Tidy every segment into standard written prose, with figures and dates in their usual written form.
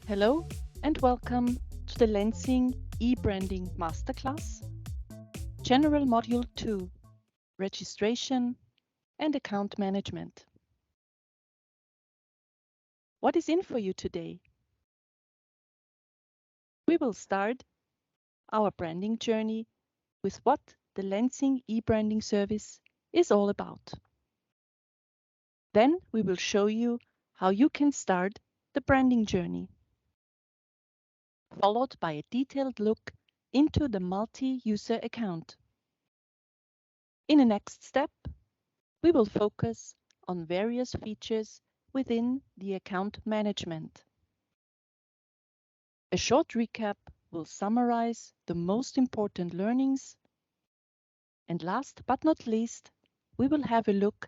Hello and welcome to the Lenzing e-branding Masterclass, General Module 2, Registration and Account Management. What is in for you today? We will start our branding journey with what the Lenzing e-branding service is all about. Then we will show you how you can start the branding journey, followed by a detailed look into the multi-user account. In the next step, we will focus on various features within the account management. A short recap will summarize the most important learnings. And last but not least, we will have a look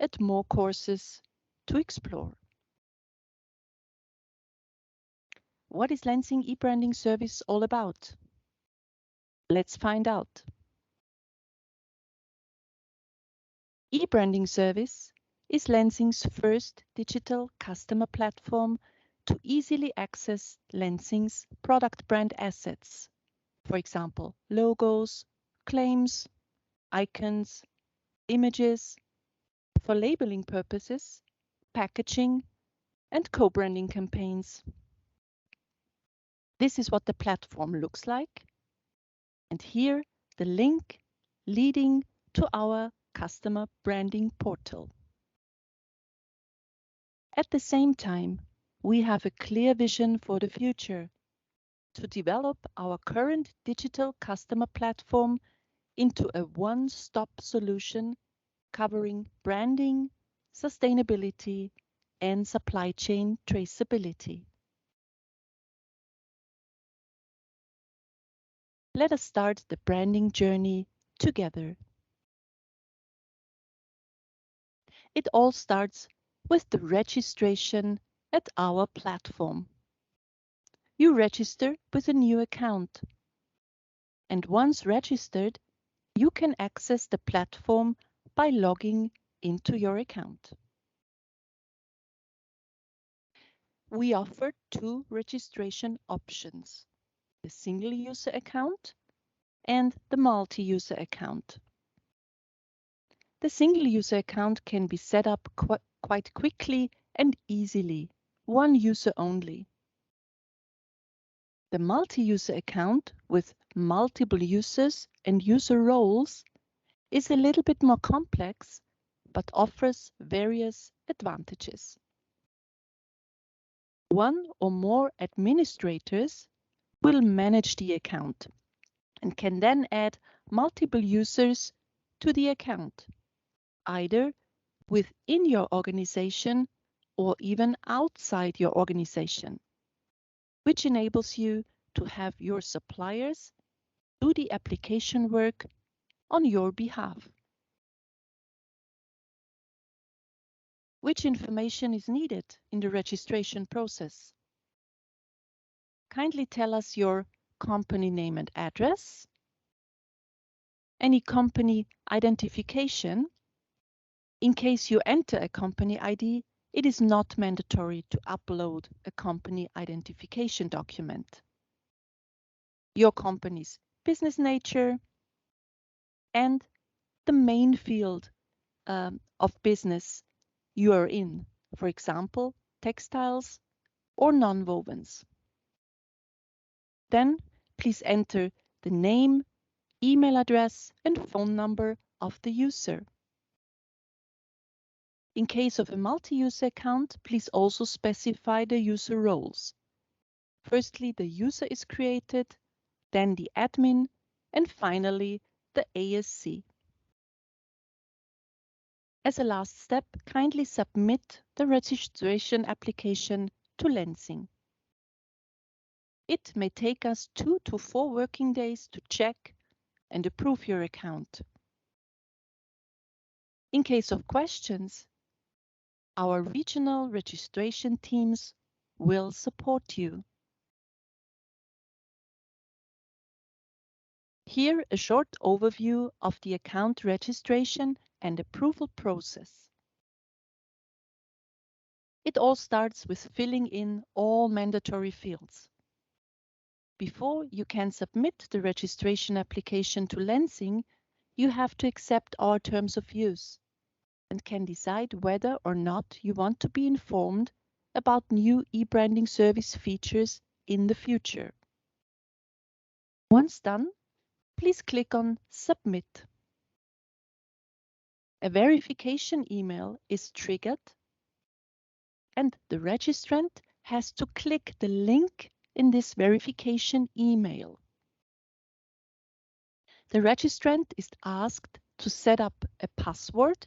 at more courses to explore. What is Lenzing e-branding service all about? Let's find out. E-branding service is Lenzing's first digital customer platform to easily access Lenzing's product brand assets. For example, logos, claims, icons, images, for labeling purposes, packaging, and co-branding campaigns. This is what the platform looks like. And here, the link leading to our customer branding portal. At the same time, we have a clear vision for the future to develop our current digital customer platform into a one-stop solution covering branding, sustainability, and supply chain traceability. Let us start the branding journey together. It all starts with the registration at our platform. You register with a new account, and once registered, you can access the platform by logging into your account. We offer two registration options, the single-user account and the multi-user account. The single-user account can be set up quite quickly and easily, one user only. The multi-user account with multiple users and user roles is a little bit more complex, but offers various advantages. One or more administrators will manage the account and can then add multiple users to the account, either within your organization or even outside your organization, which enables you to have your suppliers do the application work on your behalf. Which information is needed in the registration process? Kindly tell us your company name and address, any company identification. In case you enter a company ID, it is not mandatory to upload a company identification document. Your company's business nature and the main field of business you are in, for example, textiles or nonwovens. Then please enter the name, email address, and phone number of the user. In case of a multi-user account, please also specify the user roles. Firstly, the user is created, then the admin, and finally the ASC. As a last step, kindly submit the registration application to Lenzing. It may take us 2 to 4 working days to check and approve your account. In case of questions, our regional registration teams will support you. Here, a short overview of the account registration and approval process. It all starts with filling in all mandatory fields. Before you can submit the registration application to Lenzing, you have to accept our terms of use and can decide whether or not you want to be informed about new e-branding service features in the future. Once done, please click on Submit. A verification email is triggered and the registrant has to click the link in this verification email. The registrant is asked to set up a password,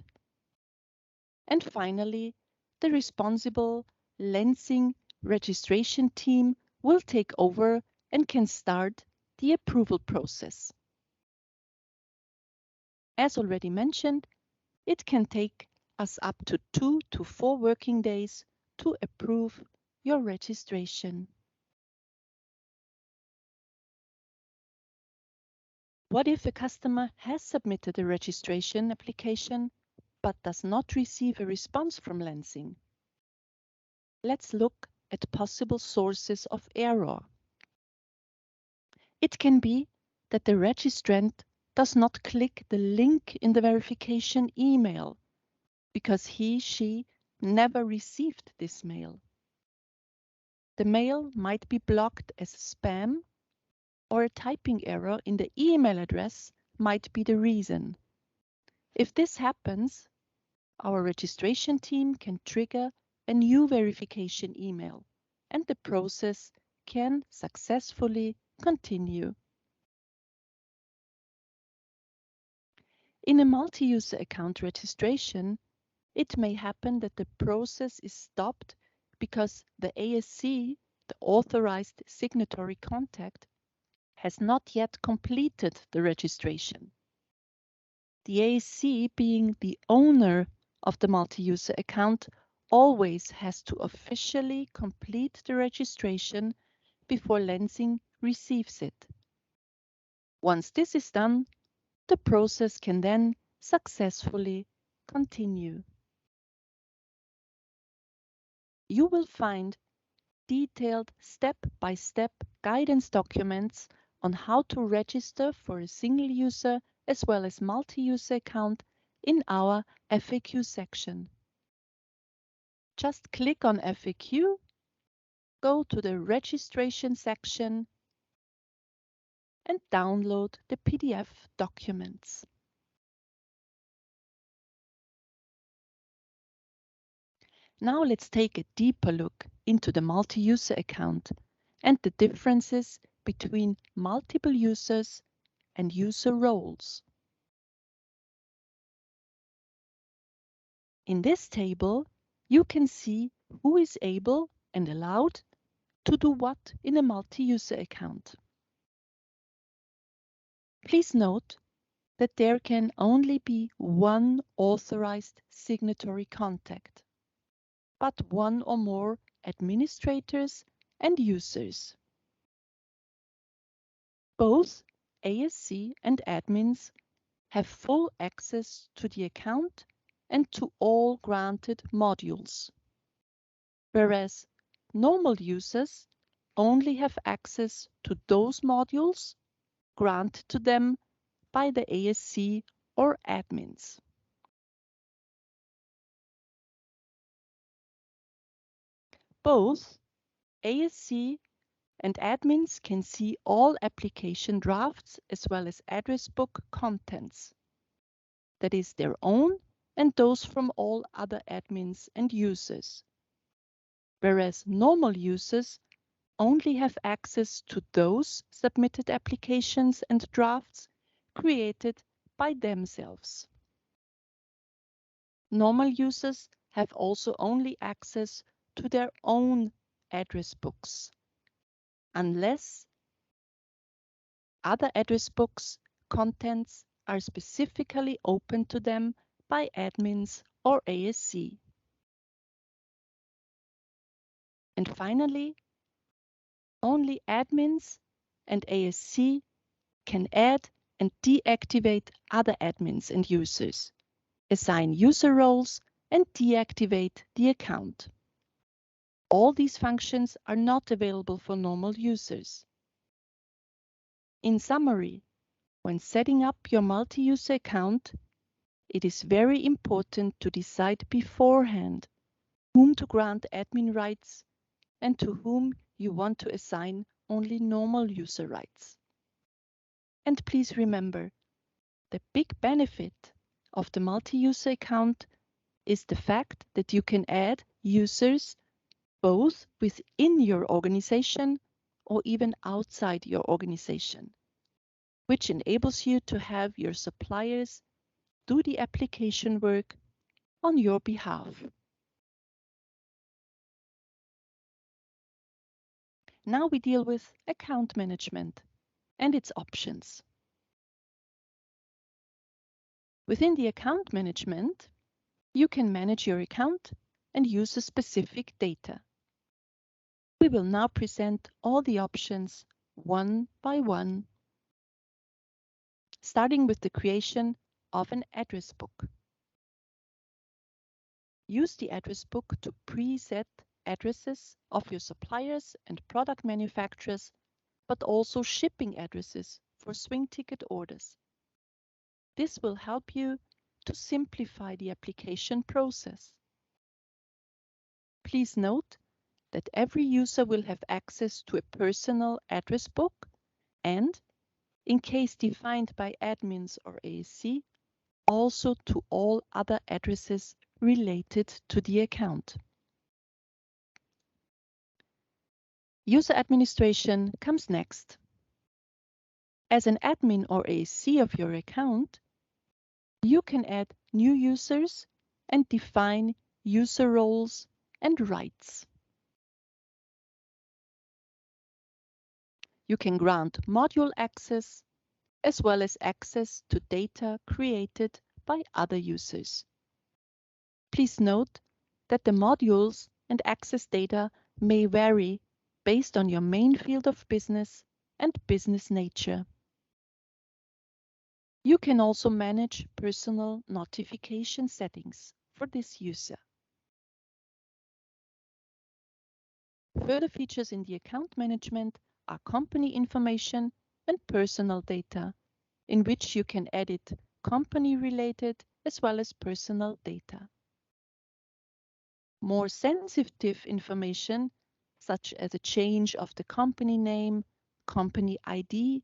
and finally, the responsible Lenzing registration team will take over and can start the approval process. As already mentioned, it can take us up to 2 to 4 working days to approve your registration. What if a customer has submitted a registration application but does not receive a response from Lenzing? Let's look at possible sources of error. It can be that the registrant does not click the link in the verification email because she never received this mail. The mail might be blocked as spam, or a typing error in the email address might be the reason. If this happens, our registration team can trigger a new verification email, and the process can successfully continue. In a multi-user account registration, it may happen that the process is stopped because the ASC, the authorized signatory contact, has not yet completed the registration. The ASC, being the owner of the multi-user account, always has to officially complete the registration before Lenzing receives it. Once this is done, the process can then successfully continue. You will find detailed step-by-step guidance documents on how to register for a single user as well as multi-user account in our FAQ section. Just click on FAQ, go to the registration section and download the PDF documents. Now let's take a deeper look into the multi-user account and the differences between multiple users and user roles. In this table, you can see who is able and allowed to do what in a multi-user account. Please note that there can only be one authorized signatory contact, but one or more administrators and users. Both ASC and admins have full access to the account and to all granted modules, whereas normal users only have access to those modules granted to them by the ASC or admins. Both ASC and admins can see all application drafts as well as address book contents, that is their own and those from all other admins and users, whereas normal users only have access to those submitted applications and drafts created by themselves. Normal users have also only access to their own address books, unless other address books contents are specifically open to them by admins or ASC. And finally, only admins and ASC can add and deactivate other admins and users, assign user roles, and deactivate the account. All these functions are not available for normal users. In summary, when setting up your multi-user account, it is very important to decide beforehand whom to grant admin rights and to whom you want to assign only normal user rights. And please remember, the big benefit of the multi-user account is the fact that you can add users both within your organization or even outside your organization, which enables you to have your suppliers do the application work on your behalf. Now we deal with account management and its options. Within the account management, you can manage your account and use a specific data. We will now present all the options one by one, starting with the creation of an address book. Use the address book to preset addresses of your suppliers and product manufacturers, but also shipping addresses for swing ticket orders. This will help you to simplify the application process. Please note that every user will have access to a personal address book and, in case defined by admins or ASC, also to all other addresses related to the account. User administration comes next. As an admin or ASC of your account, you can add new users and define user roles and rights. You can grant module access as well as access to data created by other users. Please note that the modules and access data may vary based on your main field of business and business nature. You can also manage personal notification settings for this user. Further features in the account management are company information and personal data, in which you can edit company-related as well as personal data. More sensitive information, such as a change of the company name, company ID,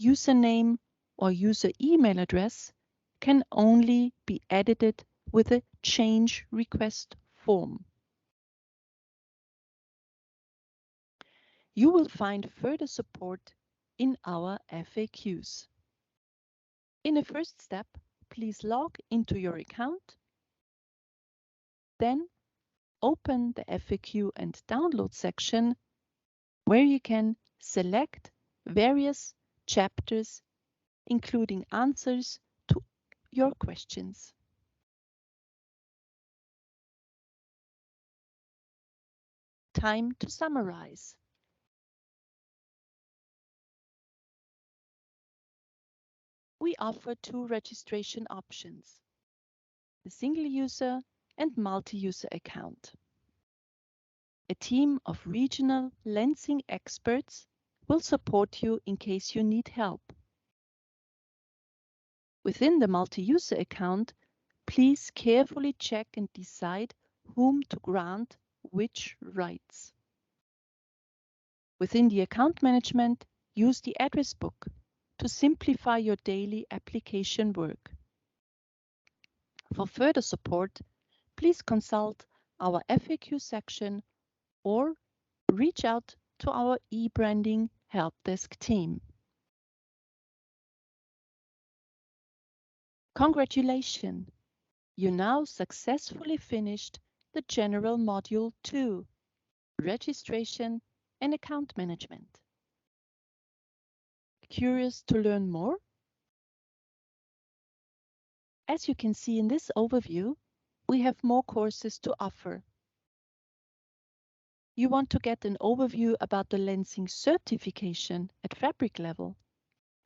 username, or user email address, can only be edited with a change request form. You will find further support in our FAQs. In a first step, please log into your account, then open the FAQ and download section where you can select various chapters, including answers to your questions. Time to summarize. We offer two registration options, the single user and multi-user account. A team of regional Lenzing experts will support you in case you need help. Within the multi-user account, please carefully check and decide whom to grant which rights. Within the account management, use the address book to simplify your daily application work. For further support, please consult our FAQ section or reach out to our e-branding help desk team. Congratulations! You now successfully finished the General Module 2, Registration and Account Management. Curious to learn more? As you can see in this overview, we have more courses to offer. You want to get an overview about the Lenzing certification at fabric level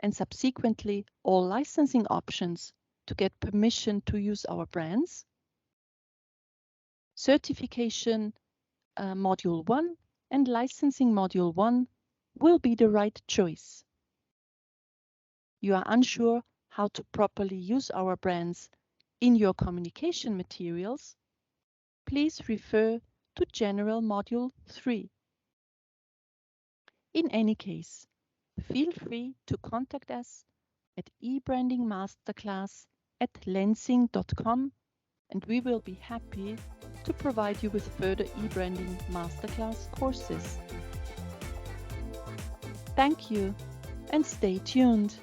and subsequently all licensing options to get permission to use our brands? Certification Module 1 and Licensing Module 1 will be the right choice. You are unsure how to properly use our brands in your communication materials? Please refer to General Module 3. In any case, feel free to contact us at ebrandingmasterclass@lenzing.com, and we will be happy to provide you with further eBranding Masterclass courses. Thank you and stay tuned.